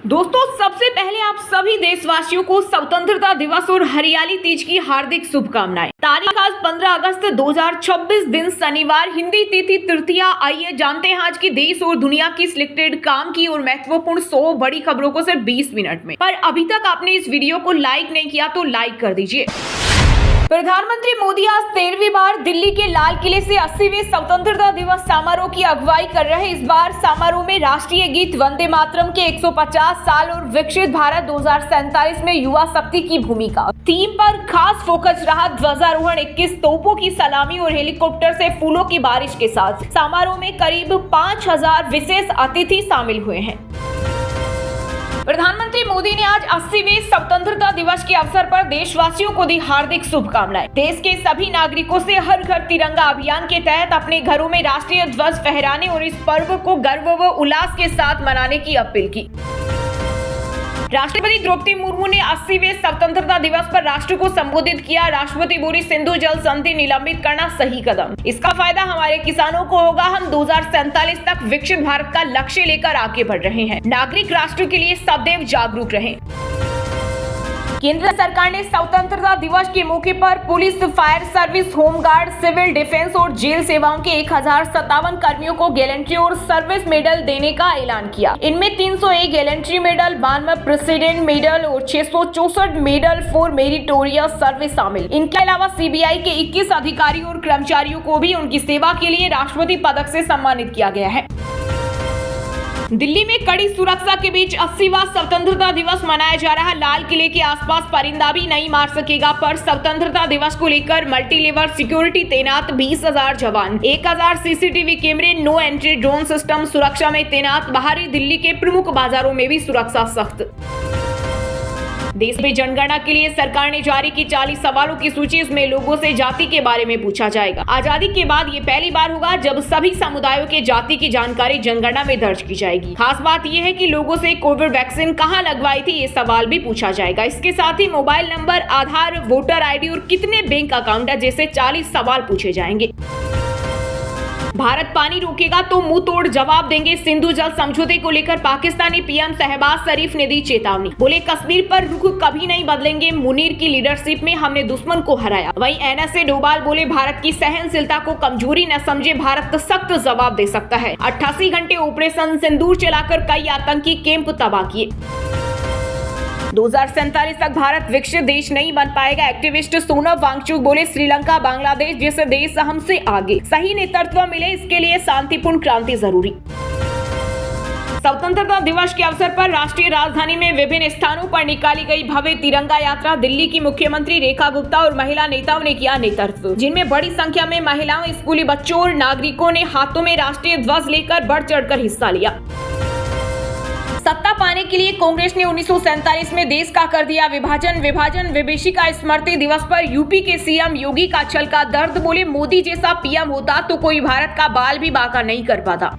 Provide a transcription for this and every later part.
दोस्तों, सबसे पहले आप सभी देशवासियों को स्वतंत्रता दिवस और हरियाली तीज की हार्दिक शुभकामनाएं। तारीख आज 15 अगस्त 2026 दिन शनिवार, हिंदी तिथि तृतीया। आइए जानते हैं आज की देश और दुनिया की सिलेक्टेड काम की और महत्वपूर्ण 100 बड़ी खबरों को सिर्फ 20 मिनट में। पर अभी तक आपने इस वीडियो को लाइक नहीं किया तो लाइक कर दीजिए। प्रधानमंत्री मोदी आज 13वीं बार दिल्ली के लाल किले से 80वें स्वतंत्रता दिवस समारोह की अगुवाई कर रहे। इस बार समारोह में राष्ट्रीय गीत वंदे मातरम के 150 साल और विकसित भारत 2047 में युवा शक्ति की भूमिका थीम पर खास फोकस रहा। ध्वजारोहण, 21 तोपों की सलामी और हेलीकॉप्टर से फूलों की बारिश के साथ समारोह में करीब 5000 विशेष अतिथि शामिल हुए हैं। प्रधानमंत्री मोदी ने आज 80वें स्वतंत्रता दिवस के अवसर पर देशवासियों को दी हार्दिक शुभकामनाएं। देश के सभी नागरिकों से हर घर तिरंगा अभियान के तहत अपने घरों में राष्ट्रीय ध्वज फहराने और इस पर्व को गर्व व उल्लास के साथ मनाने की अपील की। राष्ट्रपति द्रौपदी मुर्मू ने 80वें स्वतंत्रता दिवस पर राष्ट्र को संबोधित किया। राष्ट्रपति बोली, सिंधु जल संधि निलंबित करना सही कदम, इसका फायदा हमारे किसानों को होगा। हम 2047 तक विकसित भारत का लक्ष्य लेकर आगे बढ़ रहे हैं। नागरिक राष्ट्र के लिए सदैव जागरूक रहें। केंद्र सरकार ने स्वतंत्रता दिवस के मौके पर police, fire service, home guard, civil defence और जेल सेवाओं के 1057 कर्मियों को गैलेंट्री और सर्विस मेडल देने का ऐलान किया। इनमें 301 गैलेंट्री मेडल, 92 प्रेसिडेंट मेडल और 664 मेडल फॉर मेरिटोरियस सर्विस शामिल। इनके अलावा सीबीआई के 21 अधिकारियों और कर्मचारियों को भी उनकी सेवा के लिए राष्ट्रपति पदक से सम्मानित किया गया है। दिल्ली में कड़ी सुरक्षा के बीच 80वां स्वतंत्रता दिवस मनाया जा रहा। लाल किले के आसपास परिंदा भी नहीं मार सकेगा पर स्वतंत्रता दिवस को लेकर मल्टी लेवल सिक्योरिटी तैनात। 20,000 जवान, 1000 सीसीटीवी कैमरे, नो एंट्री ड्रोन सिस्टम सुरक्षा में तैनात। बाहरी दिल्ली के प्रमुख बाजारों में भी सुरक्षा सख्त। देश में जनगणना के लिए सरकार ने जारी की 40 सवालों की सूची। इसमें लोगों से जाति के बारे में पूछा जाएगा। आजादी के बाद ये पहली बार होगा जब सभी समुदायों के जाति की जानकारी जनगणना में दर्ज की जाएगी। खास बात यह है कि लोगों से कोविड वैक्सीन कहां लगवाई थी, ये सवाल भी पूछा जाएगा। इसके साथ ही मोबाइल नंबर, आधार, वोटर आईडी और कितने बैंक अकाउंट है जैसे 40 सवाल पूछे जाएंगे। भारत पानी रोकेगा तो मुंह तोड़ जवाब देंगे। सिंधु जल समझौते को लेकर पाकिस्तानी पीएम शहबाज शरीफ ने दी चेतावनी। बोले, कश्मीर पर रुख कभी नहीं बदलेंगे। मुनीर की लीडरशिप में हमने दुश्मन को हराया। वहीं एनएसए डोभाल बोले, भारत की सहनशीलता को कमजोरी न समझे, भारत सख्त जवाब दे सकता है। 88 घंटे ऑपरेशन सिंदूर चलाकर कई आतंकी कैंप तबाह किए। 2047 तक भारत विकसित देश नहीं बन पाएगा। एक्टिविस्ट सोनम वांगचुक बोले, श्रीलंका, बांग्लादेश जैसे देश हमसे आगे। सही नेतृत्व मिले, इसके लिए शांतिपूर्ण क्रांति जरूरी। स्वतंत्रता दिवस के अवसर पर राष्ट्रीय राजधानी में विभिन्न स्थानों पर निकाली गई भव्य तिरंगा यात्रा। दिल्ली की मुख्यमंत्री रेखा गुप्ता और महिला नेताओं ने किया नेतृत्व, जिनमें बड़ी संख्या में महिलाओं, स्कूली बच्चों और नागरिकों ने हाथों में राष्ट्रीय ध्वज लेकर बढ़ चढ़कर हिस्सा लिया। सत्ता पाने के लिए कांग्रेस ने 1947 में देश का कर दिया विभाजन। विभीषिका स्मृति दिवस पर यूपी के सीएम योगी का छलका दर्द। बोले, मोदी जैसा पीएम होता तो कोई भारत का बाल भी बांका नहीं कर पाता।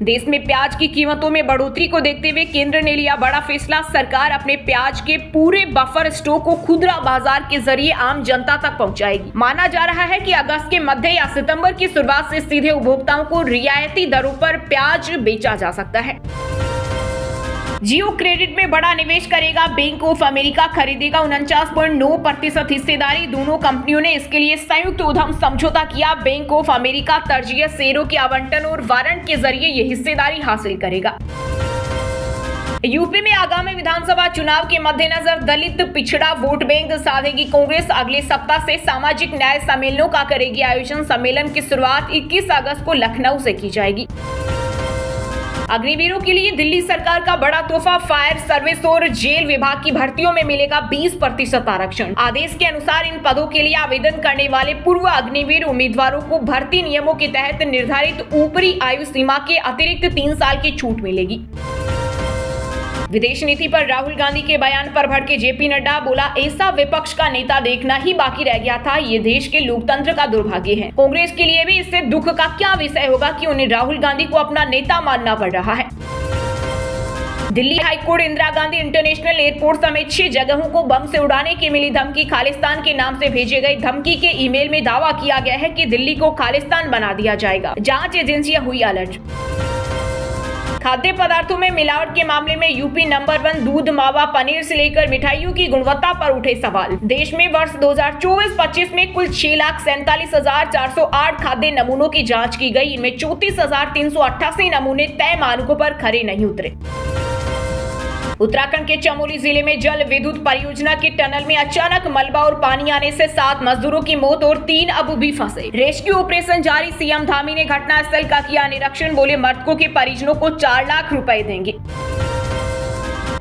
देश में प्याज की कीमतों में बढ़ोतरी को देखते हुए केंद्र ने लिया बड़ा फैसला। सरकार अपने प्याज के पूरे बफर स्टॉक को खुदरा बाजार के जरिए आम जनता तक पहुंचाएगी। माना जा रहा है कि अगस्त के मध्य या सितंबर की शुरुआत से सीधे उपभोक्ताओं को रियायती दरों पर प्याज बेचा जा सकता है। जियो क्रेडिट में बड़ा निवेश करेगा बैंक ऑफ अमेरिका, खरीदेगा 49.9% हिस्सेदारी। दोनों कंपनियों ने इसके लिए संयुक्त उद्यम समझौता किया। बैंक ऑफ अमेरिका तरजीह शेयरों के आवंटन और वारंट के जरिए ये हिस्सेदारी हासिल करेगा। यूपी में आगामी विधानसभा चुनाव के मद्देनजर दलित पिछड़ा वोट बैंक साधेगी कांग्रेस। अगले सप्ताह से सामाजिक न्याय सम्मेलनों का करेगी आयोजन। सम्मेलन की शुरुआत 21 अगस्त को लखनऊ से की जाएगी। अग्निवीरों के लिए दिल्ली सरकार का बड़ा तोहफा। फायर सर्विस और जेल विभाग की भर्तियों में मिलेगा 20% आरक्षण। आदेश के अनुसार इन पदों के लिए आवेदन करने वाले पूर्व अग्निवीर उम्मीदवारों को भर्ती नियमों के तहत निर्धारित ऊपरी आयु सीमा के अतिरिक्त 3 साल की छूट मिलेगी। विदेश नीति पर राहुल गांधी के बयान पर भड़के जेपी नड्डा। बोला, ऐसा विपक्ष का नेता देखना ही बाकी रह गया था। ये देश के लोकतंत्र का दुर्भाग्य है। कांग्रेस के लिए भी इससे दुख का क्या विषय होगा कि उन्हें राहुल गांधी को अपना नेता मानना पड़ रहा है। Delhi high court Indira Gandhi international airport समेत 6 जगहों को बम से उड़ाने की मिली धमकी। खालिस्तान के नाम से भेजे गई धमकी के ईमेल में दावा किया गया है कि दिल्ली को खालिस्तान बना दिया जाएगा। जांच एजेंसियां हुई अलर्ट। खाद्य पदार्थों में मिलावट के मामले में यूपी नंबर 1, दूध, मावा, पनीर से लेकर मिठाइयों की गुणवत्ता पर उठे सवाल। देश में वर्ष 2024-25 में कुल 6,47,408 खाद्य नमूनों की जांच की गई। इनमें 34,388 नमूने तय मानकों पर खरे नहीं उतरे। उत्तराखंड के चमोली जिले में जल विद्युत परियोजना के टनल में अचानक मलबा और पानी आने से 7 मजदूरों की मौत और 3 अब भी फंसे। रेस्क्यू ऑपरेशन जारी। सीएम धामी ने घटनास्थल का किया निरीक्षण। बोले मृतकों के परिजनों को 4 लाख रुपए देंगे।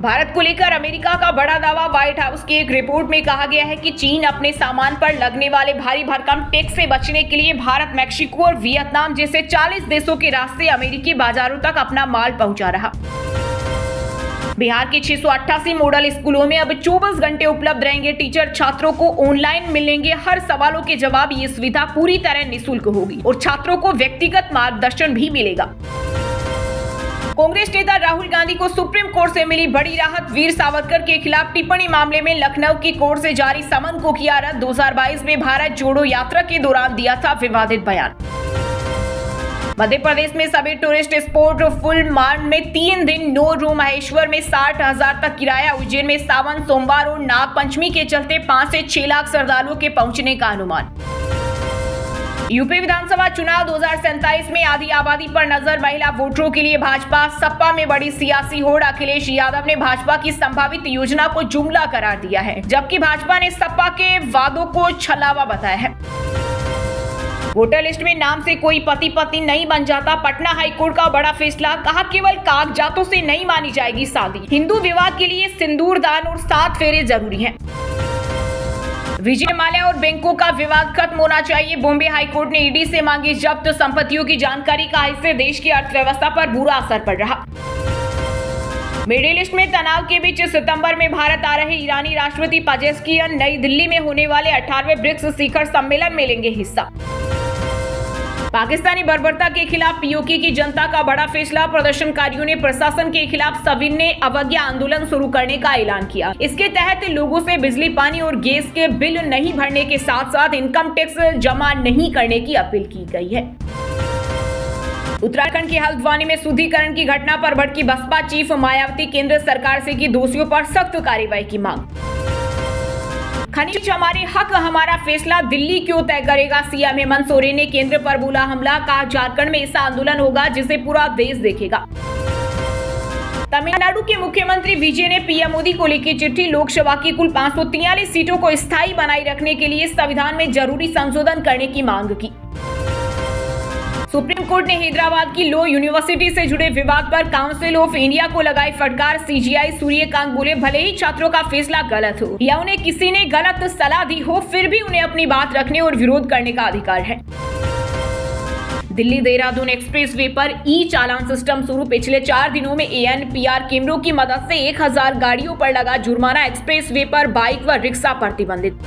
भारत को लेकर अमेरिका का बड़ा दावा। व्हाइट हाउस की एक रिपोर्ट में कहा गया है कि चीन अपने सामान पर लगने वाले भारी भरकम टैक्स से बचने के लिए भारत, मैक्सिको और वियतनाम जैसे 40 देशों के रास्ते अमेरिकी बाजारों तक अपना माल पहुंचा रहा। बिहार के 688 मॉडल स्कूलों में अब 24 घंटे उपलब्ध रहेंगे टीचर। छात्रों को ऑनलाइन मिलेंगे हर सवालों के जवाब। ये सुविधा पूरी तरह निःशुल्क होगी और छात्रों को व्यक्तिगत मार्गदर्शन भी मिलेगा। कांग्रेस नेता राहुल गांधी को सुप्रीम कोर्ट से मिली बड़ी राहत। वीर सावरकर के खिलाफ टिप्पणी मामले में लखनऊ की कोर्ट से जारी समन को किया रद्द। 2022 में भारत जोड़ो यात्रा के दौरान दिया था विवादित बयान। मध्य प्रदेश में सभी टूरिस्ट स्पॉट फुल मार्न में 3 दिन नो रूम। महेश्वर में 60,000 तक किराया। उज्जैन में सावन, सोमवार और नाग पंचमी के चलते 5 से 6 लाख श्रद्धालुओं के पहुंचने का अनुमान। यूपी विधानसभा चुनाव 2047 में आधी आबादी पर नजर। महिला वोटरों के लिए भाजपा, सपा में बड़ी सियासी होड़। अखिलेश यादव ने भाजपा की संभावित योजना को जुमला करार दिया है, जबकि भाजपा ने सपा के वादों को छलावा बताया है। वोटर लिस्ट में नाम से कोई पति पत्नी नहीं बन जाता। पटना हाईकोर्ट का बड़ा फैसला। कहा केवल कागजातों से नहीं मानी जाएगी शादी। हिंदू विवाह के लिए सिंदूर दान और 7 फेरे जरूरी हैं। विजय माल्या और बैंकों का विवाद खत्म होना चाहिए। बॉम्बे हाईकोर्ट ने ईडी से मांगी जब्त संपत्तियों की जानकारी। का इससे देश की अर्थव्यवस्था पर बुरा असर पड़ रहा। मिडिल ईस्ट में तनाव के बीच सितंबर में भारत आ रहे ईरानी राष्ट्रपति पेजेस्कियन नई दिल्ली में होने वाले 18वें ब्रिक्स शिखर सम्मेलन में लेंगे हिस्सा। पाकिस्तानी बर्बरता के खिलाफ पीओके की जनता का बड़ा फैसला। प्रदर्शनकारियों ने प्रशासन के खिलाफ सविनय अवज्ञा आंदोलन शुरू करने का ऐलान किया। इसके तहत लोगों से बिजली, पानी और गैस के बिल नहीं भरने के साथ साथ इनकम टैक्स जमा नहीं करने की अपील की गई है। उत्तराखंड के हल्द्वानी में शुद्धिकरण की घटना पर भड़की बसपा चीफ। मायावती केंद्र सरकार से की दोषियों पर सख्त कार्रवाई की मांग। खनिज हमारे हक, हमारा फैसला दिल्ली क्यों तय करेगा। सीएम हेमंत सोरेन ने केंद्र पर बोला हमला। कहा झारखंड में ऐसा आंदोलन होगा जिसे पूरा देश देखेगा। तमिलनाडु के मुख्यमंत्री विजय ने पीएम मोदी को लिखी चिट्ठी। लोकसभा की कुल 543 सीटों को स्थायी बनाए रखने के लिए संविधान में जरूरी संशोधन करने की मांग की। सुप्रीम कोर्ट ने हैदराबाद की लॉ यूनिवर्सिटी से जुड़े विवाद पर काउंसिल ऑफ इंडिया को लगाई फटकार। सीजीआई सूर्यकांत बोले भले ही छात्रों का फैसला गलत हो या उन्हें किसी ने गलत सलाह दी हो, फिर भी उन्हें अपनी बात रखने और विरोध करने का अधिकार है। दिल्ली देहरादून एक्सप्रेसवे पर ई चालान सिस्टम शुरू। पिछले 4 दिनों में एएनपीआर कैमरों की मदद से 1000 गाड़ियों पर लगा जुर्माना। एक्सप्रेसवे पर बाइक व रिक्शा प्रतिबंधित।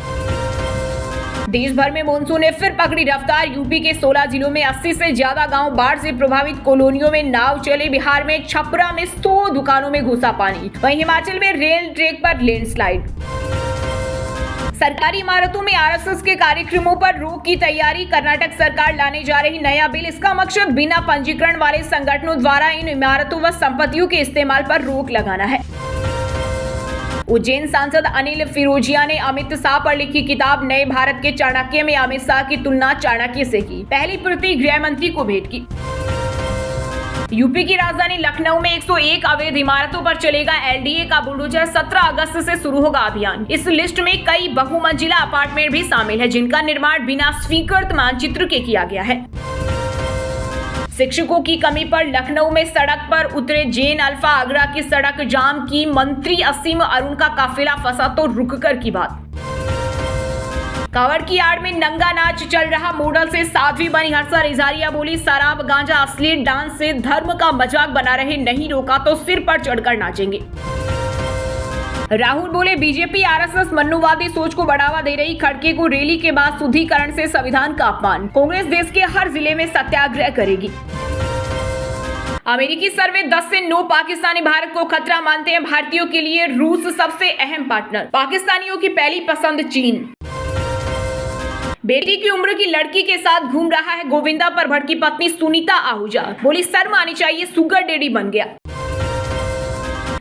देश भर में मानसून ने फिर पकड़ी रफ्तार। यूपी के 16 जिलों में 80 से ज्यादा गांव बाढ़ से प्रभावित। कॉलोनियों में नाव चले। बिहार में छपरा में 100 दुकानों में घुसा पानी। वहीं हिमाचल में रेल ट्रैक पर लैंडस्लाइड। सरकारी इमारतों में आरएसएस के कार्यक्रमों पर रोक की तैयारी। कर्नाटक सरकार लाने जा रही नया बिल। इसका मकसद बिना पंजीकरण वाले संगठनों द्वारा इन इमारतों व संपत्तियों के इस्तेमाल पर रोक लगाना है। उज्जैन सांसद अनिल फिरोजिया ने अमित शाह पर लिखी किताब। नए भारत के चाणक्य में अमित शाह की तुलना चाणक्य से की। पहली प्रति गृह मंत्री को भेंट की। यूपी की राजधानी लखनऊ में 101 अवैध इमारतों पर चलेगा एलडीए का बुलडोजर। 17 अगस्त से शुरू होगा अभियान। इस लिस्ट में कई बहुमंजिला अपार्टमेंट भी शामिल है, जिनका निर्माण बिना स्वीकृत मानचित्र के किया गया है। शिक्षकों की कमी पर लखनऊ में सड़क पर उतरे जैन अल्फा। आगरा की सड़क जाम की। मंत्री असीम अरुण का काफिला फंसा तो रुककर की बात। कांवड़ की आड़ में नंगा नाच चल रहा। मॉडल से साध्वी बनी हर्षा रेजारिया बोली शराब, गांजा, अश्लील डांस से धर्म का मजाक बना रहे, नहीं रोका तो सिर पर चढ़कर नाचेंगे। राहुल बोले बीजेपी आरएसएस मनुवादी सोच को बढ़ावा दे रही। खड़गे को रैली के बाद शुद्धिकरण से संविधान का अपमान। कांग्रेस देश के हर जिले में सत्याग्रह करेगी। अमेरिकी सर्वे 10 से 9 पाकिस्तानी भारत को खतरा मानते हैं। भारतीयों के लिए रूस सबसे अहम पार्टनर। पाकिस्तानियों की पहली पसंद चीन। बेटी की उम्र की लड़की के साथ घूम रहा है गोविंदा पर भड़की पत्नी सुनीता आहूजा, बोली शर्म आनी चाहिए, सुगर डैडी बन गया।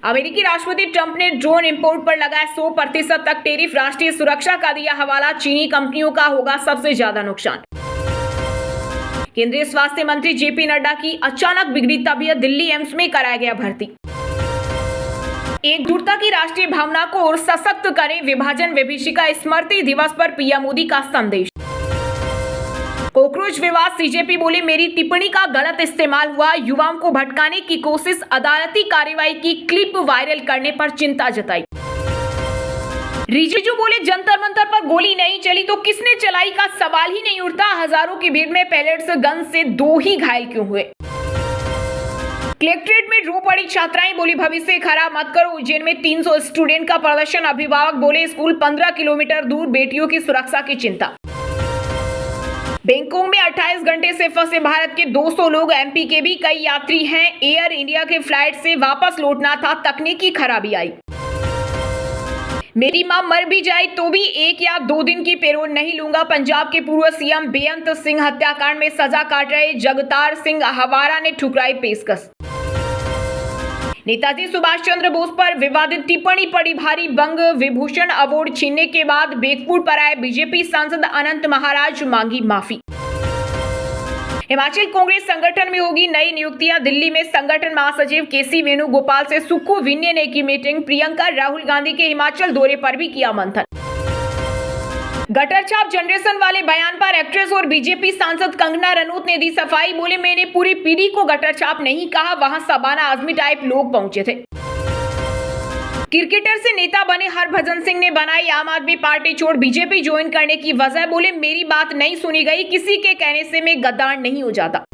अमेरिकी राष्ट्रपति ट्रंप ने ड्रोन इंपोर्ट पर लगाए 100% तक टैरिफ, राष्ट्रीय सुरक्षा का दिया हवाला, चीनी कंपनियों का होगा सबसे ज्यादा नुकसान। केंद्रीय स्वास्थ्य मंत्री जेपी नड्डा की अचानक बिगड़ी तबीयत, दिल्ली एम्स में कराया गया भर्ती। एकजुटता की राष्ट्रीय भावना को और सशक्त करें, विभाजन विभीषिका स्मृति दिवस पर पीएम मोदी का संदेश। कॉकरोच विवाद, सीजेपी बोले मेरी टिप्पणी का गलत इस्तेमाल हुआ, युवाओं को भटकाने की कोशिश, अदालती कार्रवाई की क्लिप वायरल करने पर चिंता जताई। रिजिजू बोले जंतर मंतर पर गोली नहीं चली तो किसने चलाई का सवाल ही नहीं उठता, हजारों की भीड़ में पैलेट्स गन से 2 ही घायल क्यों हुए। कलेक्ट्रेट में रो पड़ी छात्राएं, बोली भविष्य खराब मत करो। उज्जैन में 300 स्टूडेंट का प्रदर्शन, अभिभावक बोले स्कूल 15 किलोमीटर दूर, बेटियों की सुरक्षा की चिंता। बैंकॉक में 28 घंटे से फंसे भारत के 200 लोग, एमपी के भी कई यात्री हैं, एयर इंडिया के फ्लाइट से वापस लौटना था, तकनीकी खराबी आई। मेरी मां मर भी जाए तो भी 1 या 2 दिन की पैरोल नहीं लूंगा, पंजाब के पूर्व सीएम बेअंत सिंह हत्याकांड में सजा काट रहे जगतार सिंह हवारा ने ठुकराई पेशकश। नेताजी सुभाष चंद्र बोस पर विवादित टिप्पणी पड़ी भारी, बंग विभूषण अवार्ड छीनने के बाद बेगफुट पर आए बीजेपी सांसद अनंत महाराज, मांगी माफी। हिमाचल कांग्रेस संगठन में होगी नई नियुक्तियां, दिल्ली में संगठन महासचिव केसी वेणुगोपाल से सुक्खू विन्य ने की मीटिंग, प्रियंका राहुल गांधी के हिमाचल दौरे पर भी किया मंथन। गटर छाप जनरेशन वाले बयान पर एक्ट्रेस और बीजेपी सांसद कंगना रनौत ने दी सफाई, बोले मैंने पूरी पीढ़ी को गटर छाप नहीं कहा, वहां शबाना आजमी टाइप लोग पहुंचे थे। क्रिकेटर से नेता बने हरभजन सिंह ने बनाई आम आदमी पार्टी छोड़ बीजेपी ज्वाइन करने की वजह, बोले मेरी बात नहीं सुनी गई, किसी के कहने से मैं गद्दार नहीं हो जाता।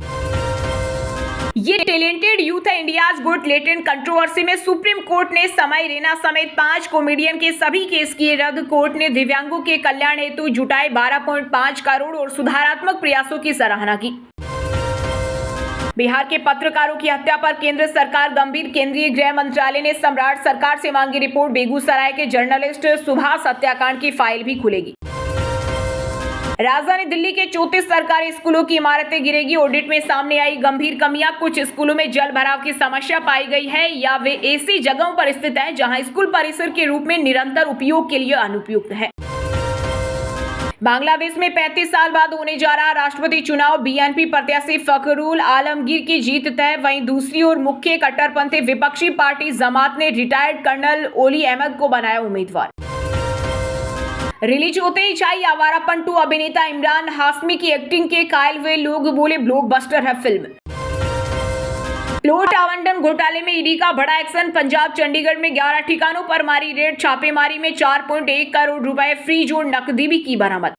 ये टैलेंटेड यूथ है, इंडियाज गुड लेटेंट कंट्रोवर्सी में सुप्रीम कोर्ट ने समय रैना समेत 5 कॉमेडियन के सभी केस किए रद्द। कोर्ट ने दिव्यांगों के कल्याण हेतु जुटाए 12.5 करोड़ और सुधारात्मक प्रयासों की सराहना की। बिहार के पत्रकारों की हत्या पर केंद्र सरकार गंभीर, केंद्रीय गृह मंत्रालय ने सम्राट सरकार से मांगी रिपोर्ट, बेगूसराय के जर्नलिस्ट सुभाष हत्याकांड की फाइल भी खुलेगी। राजधानी दिल्ली के 34 सरकारी स्कूलों की इमारतें गिरेगी, ऑडिट में सामने आई गंभीर कमियां, कुछ स्कूलों में जल भराव की समस्या पाई गई है या वे ऐसी जगहों पर स्थित हैं जहां स्कूल परिसर के रूप में निरंतर उपयोग के लिए अनुपयुक्त है। बांग्लादेश में 35 साल बाद होने जा रहा राष्ट्रपति चुनाव, बीएनपी प्रत्याशी फखरुल आलमगीर की जीत तय, वहीं दूसरी ओर मुख्य कट्टरपंथी विपक्षी पार्टी जमात ने रिटायर्ड कर्नल ओली अहमद को बनाया उम्मीदवार। रिलीज होते ही छाई आवारापन 2, अभिनेता इमरान हाशमी की एक्टिंग के कायल हुए लोग, बोले ब्लॉकबस्टर है फिल्म। प्लॉट आवंटन घोटाले में ईडी का बड़ा एक्शन, पंजाब चंडीगढ़ में 11 ठिकानों पर मारी रेड, छापेमारी में 4.1 करोड़ रुपए फ्रीज और नकदी भी की बरामद।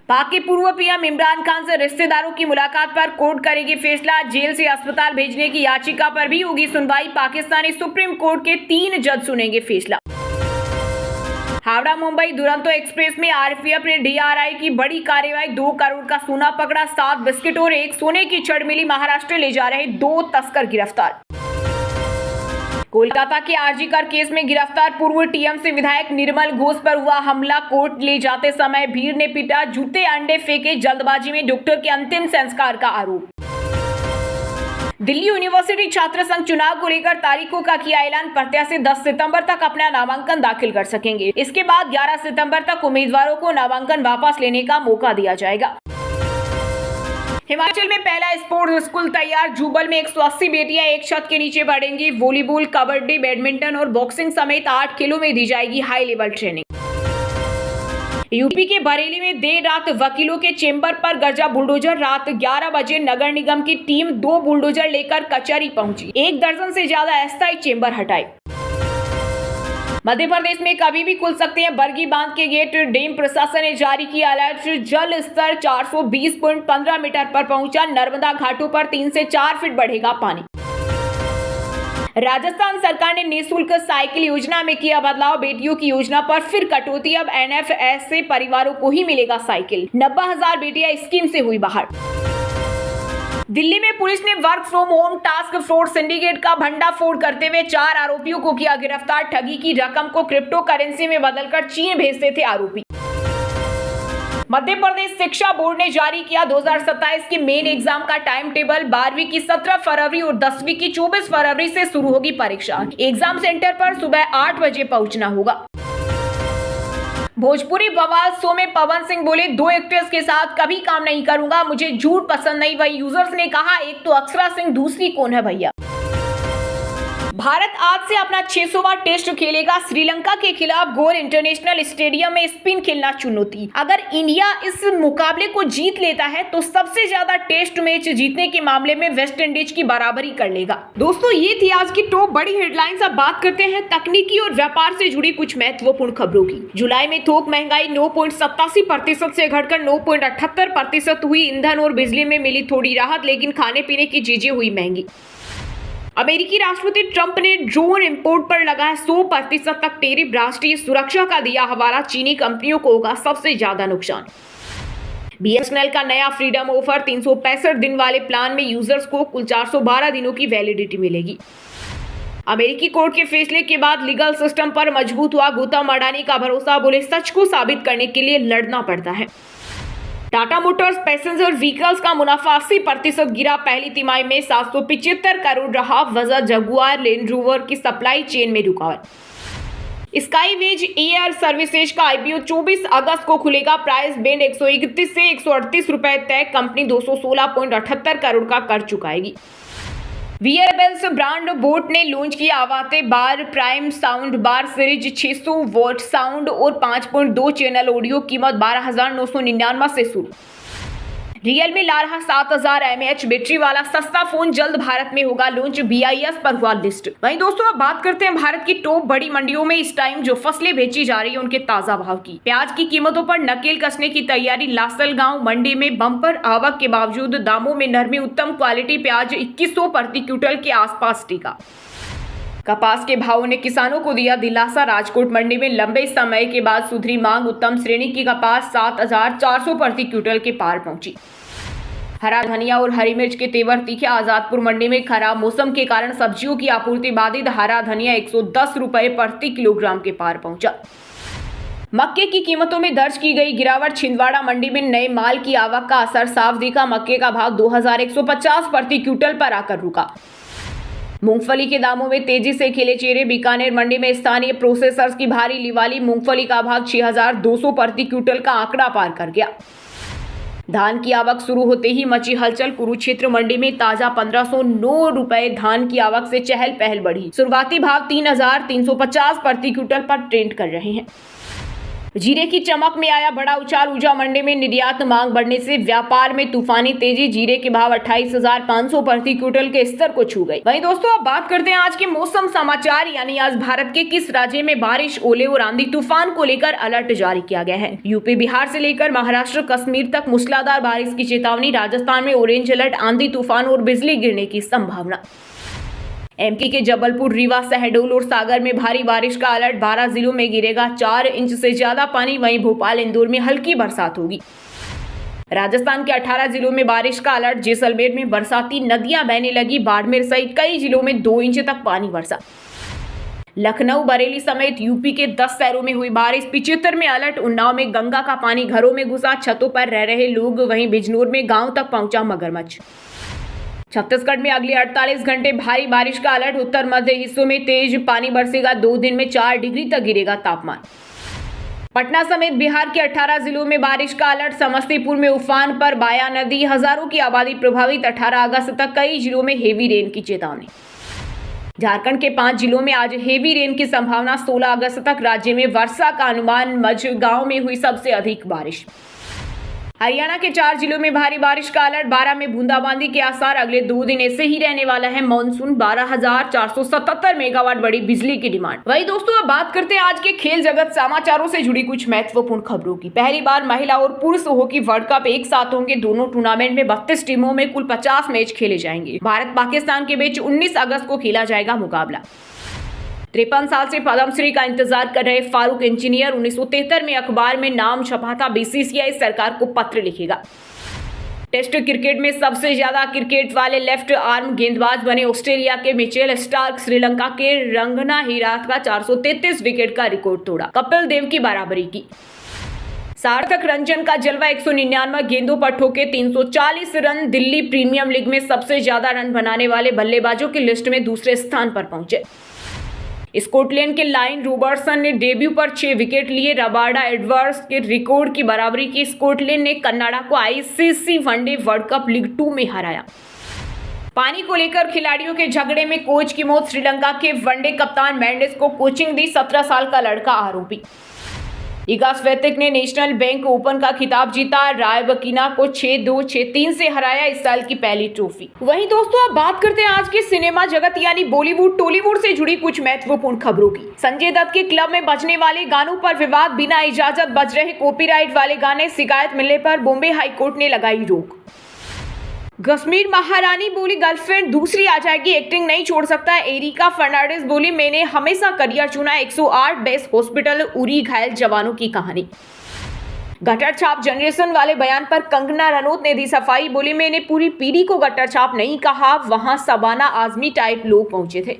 पाक के पूर्व पीएम इमरान खान से रिश्तेदारों की मुलाकात पर कोर्ट करेगी फैसला, जेल से अस्पताल भेजने की याचिका पर भी होगी सुनवाई, पाकिस्तानी सुप्रीम कोर्ट के 3 जज सुनेंगे फैसला। हावड़ा मुंबई दुरंतो एक्सप्रेस में आरपीएफ ने डीआरआई की बड़ी कार्रवाई, 2 करोड़ का सोना पकड़ा, 7 बिस्किट और 1 सोने की छड़ मिली, महाराष्ट्र ले जा रहे 2 तस्कर गिरफ्तार। कोलकाता के आरजीकर केस में गिरफ्तार पूर्व टीएमसी विधायक निर्मल घोष पर हुआ हमला, कोर्ट ले जाते समय भीड़ ने पीटा, जूते अंडे फेंके, जल्दबाजी में डॉक्टर के अंतिम संस्कार का आरोप। दिल्ली यूनिवर्सिटी छात्र संघ चुनाव को लेकर तारीखों का किया ऐलान, प्रत्याशी 10 सितंबर तक अपना नामांकन दाखिल कर सकेंगे, इसके बाद 11 सितंबर तक उम्मीदवारों को नामांकन वापस लेने का मौका दिया जाएगा। हिमाचल में पहला स्पोर्ट्स स्कूल तैयार, जुब्बल में 180 बेटियां एक छत के नीचे पढ़ेंगी, वॉलीबॉल, कबड्डी, बैडमिंटन और बॉक्सिंग समेत 8 खेलों में दी जाएगी हाई लेवल ट्रेनिंग। यूपी के बरेली में देर रात वकीलों के चेंबर पर गरजा बुलडोजर, रात 11 बजे नगर निगम की टीम 2 बुलडोजर लेकर कचहरी पहुंची, 1 दर्जन से ज्यादा अस्थायी चेंबर हटाए। मध्य प्रदेश में कभी भी खुल सकते हैं बरगी बांध के गेट, डैम प्रशासन ने जारी किया अलर्ट, जल स्तर 420.15 मीटर पर पहुंचा, नर्मदा घाटों पर 3 से 4 फीट बढ़ेगा पानी। राजस्थान सरकार ने निःशुल्क साइकिल योजना में किया बदलाव, बेटियों की योजना पर फिर कटौती, अब एनएफएस से परिवारों को ही मिलेगा साइकिल, 90,000 बेटियां स्कीम से हुई बाहर। दिल्ली में पुलिस ने work from home task force syndicate का भंडाफोड़ करते हुए 4 आरोपियों को किया गिरफ्तार, ठगी की रकम को क्रिप्टो करेंसी में बदलकर चीन भेजते थे आरोपी। मध्य प्रदेश शिक्षा बोर्ड ने जारी किया 2027 की मेन एग्जाम का टाइम टेबल। 12वीं की 17 फरवरी और 10वीं की 24 फरवरी से शुरू होगी परीक्षा। एग्जाम सेंटर पर सुबह 8 बजे पहुंचना होगा। भोजपुरी बवाल शो में पवन सिंह बोले, 2 एक्ट्रेस के साथ कभी काम नहीं करूंगा, मुझे झूठ पसंद नहीं। वही यूजर्स ने कहा, एक तो अक्षरा सिंह, दूसरी कौन है भैया। भारत आज से अपना 600वां टेस्ट खेलेगा। श्रीलंका के खिलाफ गोल इंटरनेशनल स्टेडियम में स्पिन खेलना चुनौती। अगर इंडिया इस मुकाबले को जीत लेता है तो सबसे ज्यादा टेस्ट मैच जीतने के मामले में वेस्ट इंडीज की बराबरी कर लेगा। दोस्तों, ये थी आज की टॉप बड़ी हेडलाइंस। अब बात करते हैं तकनीकी और व्यापार से जुड़ी कुछ महत्वपूर्ण खबरों की। जुलाई में थोक महंगाई 9.87% से घटकर 9.78% हुई। ईंधन और बिजली में मिली थोड़ी राहत, लेकिन खाने पीने की चीजें हुई महंगी। अमेरिकी राष्ट्रपति ट्रंप ने ड्रोन इंपोर्ट पर लगाया 100% तक टैरिफ। राष्ट्रीय सुरक्षा का दिया हवाला, चीनी कंपनियों को होगा सबसे ज्यादा नुकसान। बीएसएनएल का नया फ्रीडम ऑफर, 365 दिन वाले प्लान में यूजर्स को कुल 412 दिनों की वैलिडिटी मिलेगी। अमेरिकी कोर्ट के फैसले के बाद लीगल सिस्टम पर मजबूत हुआ गौतम अडानी का भरोसा। बोले, सच को साबित करने के लिए लड़ना पड़ता है। टाटा मोटर्स पैसेंजर व्हीकल्स का मुनाफा 80% गिरा। पहली तिमाही में 775 करोड़ रहा। वजह जगुआर लैंड रोवर की सप्लाई चेन में रुकावट। स्काईवेज एयर सर्विसेज का आईपीओ 24 अगस्त को खुलेगा। प्राइस बैंड 131 से 138 रुपए तय। कंपनी 216.78 करोड़ का कर चुकाएगी। वियरेबल्स ब्रांड बोट ने लॉन्च किया Aavante bar prime sound bar series. 600 watt sound और 5.2 चैनल ऑडियो। कीमत 12,999 से शुरू। रियलमी ला रहा 7000 mAh बैटरी वाला सस्ता फोन, जल्द भारत में होगा लॉन्च। BIS पर हुआ लिस्ट। वहीं दोस्तों, अब बात करते हैं भारत की टॉप बड़ी मंडियों में इस टाइम जो फसलें बेची जा रही है उनके ताजा भाव की। प्याज की कीमतों पर नकेल कसने की तैयारी। लासलगांव मंडी में बम्पर आवक के बावजूद दामों में नरमी। उत्तम क्वालिटी प्याज 2100 प्रति क्विंटल के आसपास टिका। कपास के भावों ने किसानों को दिया दिलासा। राजकोट मंडी में लंबे समय के बाद सुधरी मांग। उत्तम श्रेणी की कपास 7400 प्रति क्विंटल के पार पहुंची। हरा धनिया और हरी मिर्च के तेवर तीखे। आजादपुर मंडी में खराब मौसम के कारण सब्जियों की आपूर्ति बाधित। हरा धनिया 110 रुपए प्रति किलोग्राम के पार पहुंचा। मक्के की कीमतों में दर्ज की गई गिरावट। छिंदवाड़ा मंडी में नए माल की आवक का असर साफ दिखा। मक्के का भाव 2150 प्रति क्विंटल पर आकर रुका। मूंगफली के दामों में तेजी से खिले चेहरे। बीकानेर मंडी में स्थानीय प्रोसेसर्स की भारी लिवाली। मूंगफली का भाव 6200 प्रति क्विंटल का आंकड़ा पार कर गया। धान की आवक शुरू होते ही मची हलचल। कुरुक्षेत्र मंडी में ताजा 1509 रुपए धान की आवक से चहल पहल बढ़ी। शुरुआती भाव 3350 प्रति क्विंटल पर ट्रेंड कर रहे हैं। जीरे की चमक में आया बड़ा उछाल। ऊर्जा मंडी में निर्यात मांग बढ़ने से व्यापार में तूफानी तेजी। जीरे के भाव 28,500 प्रति क्विंटल के स्तर को छू गए। वहीं दोस्तों, अब बात करते हैं आज के मौसम समाचार, यानी आज भारत के किस राज्य में बारिश, ओले और आंधी तूफान को लेकर अलर्ट जारी किया गया है। यूपी बिहार से लेकर महाराष्ट्र कश्मीर तक मूसलाधार बारिश की चेतावनी। राजस्थान में ऑरेंज अलर्ट, आंधी तूफान और बिजली गिरने की संभावना। एमपी के जबलपुर, रीवा, शहडोल और सागर में भारी बारिश का अलर्ट। 12 जिलों में गिरेगा 4 इंच से ज्यादा पानी। वहीं भोपाल, इंदौर में हल्की बरसात होगी। राजस्थान के 18 जिलों में बारिश का अलर्ट। जैसलमेर में बरसाती नदियां बहने लगी। बाड़मेर सहित कई जिलों में 2 इंच तक पानी बरसा। लखनऊ, बरेली समेत यूपी के 10 शहरों में हुई बारिश। 75 में अलर्ट। उन्नाव में गंगा का पानी घरों में घुसा, छतों पर रह रहे लोग। वहीं बिजनौर में गांव तक पहुंचा मगरमच्छ। छत्तीसगढ़ में अगले 48 घंटे भारी बारिश का अलर्ट। उत्तर मध्य हिस्सों में तेज पानी बरसेगा। 2 दिन में 4 डिग्री तक गिरेगा तापमान। पटना समेत बिहार के 18 जिलों में बारिश का अलर्ट। समस्तीपुर में उफान पर बाया नदी, हजारों की आबादी प्रभावित। 18 अगस्त तक कई जिलों में हेवी रेन की चेतावनी। झारखंड के 5 जिलों में आज हेवी रेन की संभावना। 16 अगस्त तक राज्य में वर्षा का अनुमान। मझगांव में हुई सबसे अधिक बारिश। हरियाणा के 4 जिलों में भारी बारिश का अलर्ट। 12 में बूंदाबांदी के आसार। अगले 2 दिन ऐसे ही रहने वाला है मॉनसून। 12,477 मेगावाट बड़ी बिजली की डिमांड। वही दोस्तों, अब बात करते हैं आज के खेल जगत समाचारों से जुड़ी कुछ महत्वपूर्ण खबरों की। पहली बार महिला और पुरुष हॉकी वर्ल्ड कप एक साथ होंगे। दोनों टूर्नामेंट में 32 टीमों में कुल 50 मैच खेले जाएंगे। भारत पाकिस्तान के बीच 19 अगस्त को खेला जाएगा मुकाबला। 53 साल से पद्मश्री का इंतजार कर रहे फारूक इंजीनियर 1973 में अखबार में नाम छपा था। BCCI सरकार को पत्र लिखेगा। टेस्ट क्रिकेट में सबसे ज्यादा क्रिकेट वाले लेफ्ट आर्म गेंदबाज बने ऑस्ट्रेलिया के मिचेल स्टार्क। श्रीलंका के रंगना हेराथ का 433 विकेट का रिकॉर्ड तोड़ा। कपिल देव की बराबरी की। सार्थक रंजन का जलवा 199 गेंदों पर ठोके 340 रन। दिल्ली प्रीमियर लीग में सबसे ज्यादा रन बनाने वाले बल्लेबाजों की लिस्ट में दूसरे स्थान पर पहुंचे। स्कॉटलैंड के लाइन रॉबर्टसन ने डेब्यू पर 6 विकेट लिए। रबाडा एडवर्ड्स के रिकॉर्ड की बराबरी की। स्कॉटलैंड ने कनाडा को ICC one day world cup league 2 में हराया। पानी को लेकर खिलाड़ियों के झगड़े में कोच की मौत। श्रीलंका के वनडे कप्तान मेंडिस को कोचिंग दी। 17 साल का लड़का आरोपी। इगा स्विएतेक ने नेशनल बैंक ओपन का खिताब जीता। रायबकीना को 6-2, 6-3 से हराया। इस साल की पहली ट्रॉफी। वहीं दोस्तों अब बात करते हैं आज के सिनेमा जगत यानी बॉलीवुड टॉलीवुड से जुड़ी कुछ महत्वपूर्ण खबरों की। संजय दत्त के क्लब में बजने वाले गानों पर विवाद। बिना इजाजत बज रहे कॉपीराइट वाले गाने, शिकायत मिलने पर बॉम्बे हाईकोर्ट ने लगाई रोक। कश्मीर महारानी बोली गर्लफ्रेंड दूसरी आ जाएगी, एक्टिंग नहीं छोड़ सकता। एरिका फर्नांडिस बोली मैंने हमेशा करियर चुना। 108 बेस्ट हॉस्पिटल उरी घायल जवानों की कहानी। गटर छाप जनरेशन वाले बयान पर कंगना रनौत ने दी सफाई। बोली मैंने पूरी पीढ़ी को गटर छाप नहीं कहा, वहां शबाना आजमी टाइप लोग पहुंचे थे।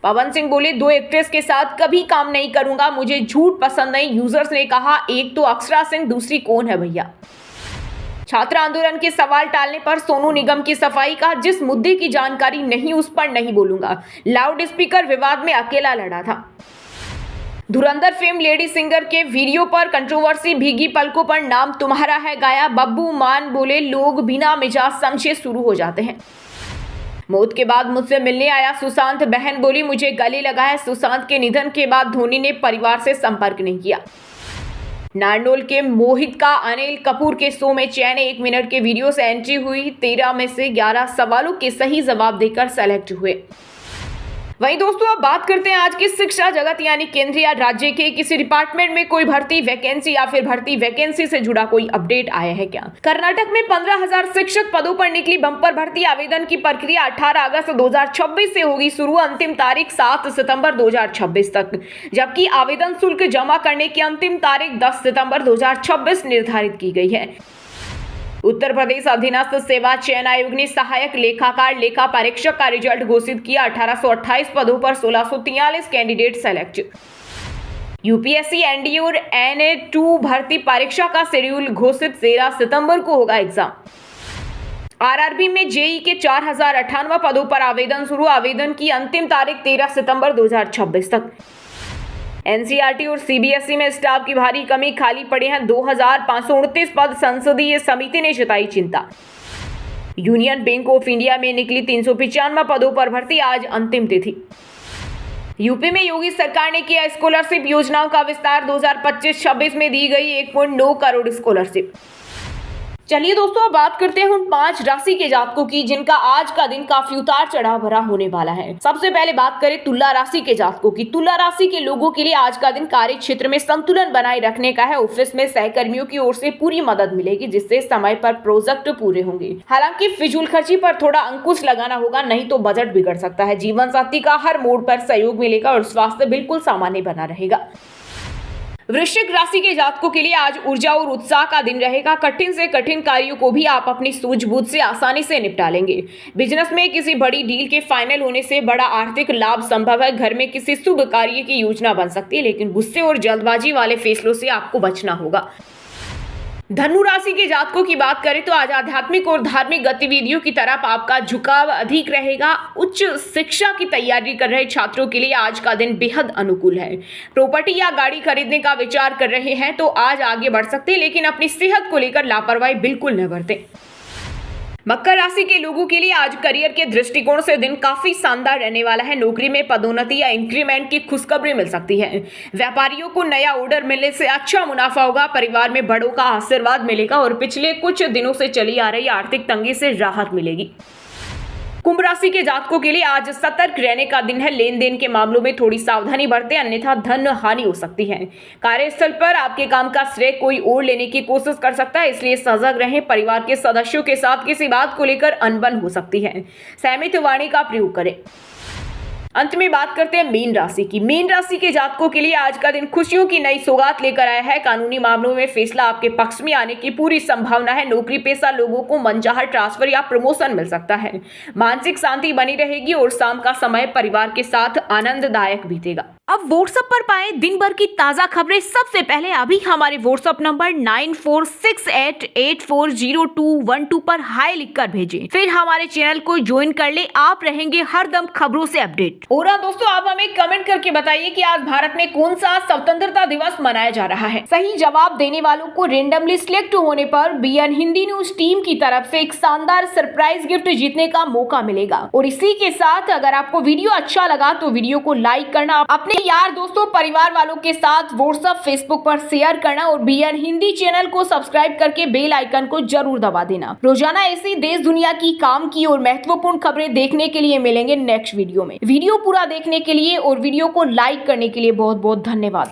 पवन सिंह बोले 2 एक्ट्रेस के साथ कभी काम नहीं करूंगा, मुझे झूठ पसंद नहीं। यूजर्स ने कहा एक तो अक्षरा सिंह, दूसरी कौन है भैया। छात्र आंदोलन के सवाल टालने पर सोनू निगम की सफाई। का जिस मुद्दे की जानकारी नहीं उस पर नहीं बोलूंगा। लाउड स्पीकर विवाद में अकेला लड़ा था। धुरंधर फिल्म लेडी सिंगर के वीडियो पर कंट्रोवर्सी। भीगी पलकों पर नाम तुम्हारा है गाया। बब्बू मान बोले लोग बिना मिजाज समझे शुरू हो जाते हैं। मौत के बाद मुझसे मिलने आया सुशांत। बहन बोली मुझे गले लगा है। सुशांत के निधन के बाद धोनी ने परिवार से संपर्क नहीं किया। नारनौल के मोहित का अनिल कपूर के शो में चैन 1 मिनट के वीडियो से एंट्री हुई। 13 में से 11 सवालों के सही जवाब देकर सेलेक्ट हुए। वहीं दोस्तों अब बात करते हैं आज की शिक्षा जगत यानी केंद्र या राज्य के किसी डिपार्टमेंट में कोई भर्ती वैकेंसी या फिर भर्ती वैकेंसी से जुड़ा कोई अपडेट आया है क्या। कर्नाटक में 15,000 शिक्षक पदों पर निकली बंपर भर्ती। आवेदन की प्रक्रिया 18 अगस्त 2026 से होगी शुरू। अंतिम तारीख 7 सितंबर 2026 तक, जबकि आवेदन शुल्क जमा करने की अंतिम तारीख 10 सितंबर 2026 निर्धारित की गई है। उत्तर प्रदेश अधीनस्थ सेवा चयन आयोग ने सहायक लेखाकार लेखा परीक्षक का रिजल्ट घोषित किया। 1828 पदों पर 1643 कैंडिडेट सेलेक्ट। यूपीएससी एनडीए और NA2 भर्ती परीक्षा का शेड्यूल घोषित। 13 सितंबर को होगा एग्जाम। आरआरबी में जेई के 4098 पदों पर आवेदन शुरू। आवेदन की अंतिम तारीख 13 सितंबर 2026 तक। एनसीईआरटी और सीबीएसई में स्टाफ की भारी कमी, खाली पड़े हैं 2529 पद। संसदीय समिति ने जताई चिंता। यूनियन बैंक ऑफ इंडिया में निकली 395 पदों पर भर्ती, आज अंतिम तिथि। यूपी में योगी सरकार ने किया स्कॉलरशिप योजनाओं का विस्तार। 2025-26 में दी गई 1.9 करोड़ स्कॉलरशिप। चलिए दोस्तों अब बात करते हैं उन 5 राशि के जातकों की जिनका आज का दिन काफी उतार चढ़ाव भरा होने वाला है। सबसे पहले बात करें तुला राशि के जातकों की। तुला राशि के लोगों के लिए आज का दिन कार्य क्षेत्र में संतुलन बनाए रखने का है। ऑफिस में सहकर्मियों की ओर से पूरी मदद मिलेगी जिससे समय पर प्रोजेक्ट पूरे होंगे। हालांकि फिजूल खर्ची पर थोड़ा अंकुश लगाना होगा, नहीं तो बजट बिगड़ सकता है। जीवन साथी का हर मोड़ पर सहयोग मिलेगा और स्वास्थ्य बिल्कुल सामान्य बना रहेगा। वृश्चिक राशि के जातकों के लिए आज ऊर्जा और उत्साह का दिन रहेगा। कठिन से कठिन कार्यों को भी आप अपनी सूझबूझ से आसानी से निपटा लेंगे। बिजनेस में किसी बड़ी डील के फाइनल होने से बड़ा आर्थिक लाभ संभव है। घर में किसी शुभ कार्य की योजना बन सकती है, लेकिन गुस्से और जल्दबाजी वाले फैसलों से आपको बचना होगा। धनु राशि के जातकों की बात करें तो आज आध्यात्मिक और धार्मिक गतिविधियों की तरफ आपका झुकाव अधिक रहेगा। उच्च शिक्षा की तैयारी कर रहे छात्रों के लिए आज का दिन बेहद अनुकूल है। प्रॉपर्टी या गाड़ी खरीदने का विचार कर रहे हैं तो आज आगे बढ़ सकते हैं, लेकिन अपनी सेहत को लेकर लापरवाही बिल्कुल न बरतें। मकर राशि के लोगों के लिए आज करियर के दृष्टिकोण से दिन काफी शानदार रहने वाला है। नौकरी में पदोन्नति या इंक्रीमेंट की खुशखबरी मिल सकती है। व्यापारियों को नया ऑर्डर मिलने से अच्छा मुनाफा होगा। परिवार में बड़ों का आशीर्वाद मिलेगा और पिछले कुछ दिनों से चली आ रही आर्थिक तंगी से राहत मिलेगी। कुंभ राशि के जातकों के लिए आज सतर्क रहने का दिन है। लेन देन के मामलों में थोड़ी सावधानी बरतें, अन्यथा धन हानि हो सकती है। कार्यस्थल पर आपके काम का श्रेय कोई और लेने की कोशिश कर सकता है, इसलिए सजग रहें। परिवार के सदस्यों के साथ किसी बात को लेकर अनबन हो सकती है। संयमित वाणी का प्रयोग करें। अंत में बात करते हैं मीन राशि की। मीन राशि के जातकों के लिए आज का दिन खुशियों की नई सौगात लेकर आया है। कानूनी मामलों में फैसला आपके पक्ष में आने की पूरी संभावना है। नौकरी पेशा लोगों को मनचाहा ट्रांसफर या प्रमोशन मिल सकता है। मानसिक शांति बनी रहेगी और शाम का समय परिवार के साथ आनंददायक बीतेगा। अब व्हाट्सएप पर पाएं दिन भर की ताजा खबरें सबसे पहले। अभी हमारे व्हाट्सएप नंबर 9468840212 पर हाई लिखकर भेजें, फिर हमारे चैनल को ज्वाइन कर ले। आप रहेंगे हरदम खबरों से अपडेट। और हाँ दोस्तों, आप हमें कमेंट करके बताइए कि आज भारत में कौन सा स्वतंत्रता दिवस मनाया जा रहा है। सही जवाब देने वालों को रेंडमली सिलेक्ट होने पर बीएन हिंदी न्यूज टीम की तरफ से एक शानदार सरप्राइज गिफ्ट जीतने का मौका मिलेगा। और इसी के साथ अगर आपको वीडियो अच्छा लगा तो वीडियो को लाइक करना, अपने यार दोस्तों परिवार वालों के साथ व्हाट्सएप फेसबुक पर शेयर करना और बीएन हिंदी चैनल को सब्सक्राइब करके बेल आइकन को जरूर दबा देना। रोजाना ऐसी देश दुनिया की काम की और महत्वपूर्ण खबरें देखने के लिए मिलेंगे नेक्स्ट वीडियो में। वीडियो पूरा देखने के लिए और वीडियो को लाइक करने के लिए बहुत बहुत धन्यवाद।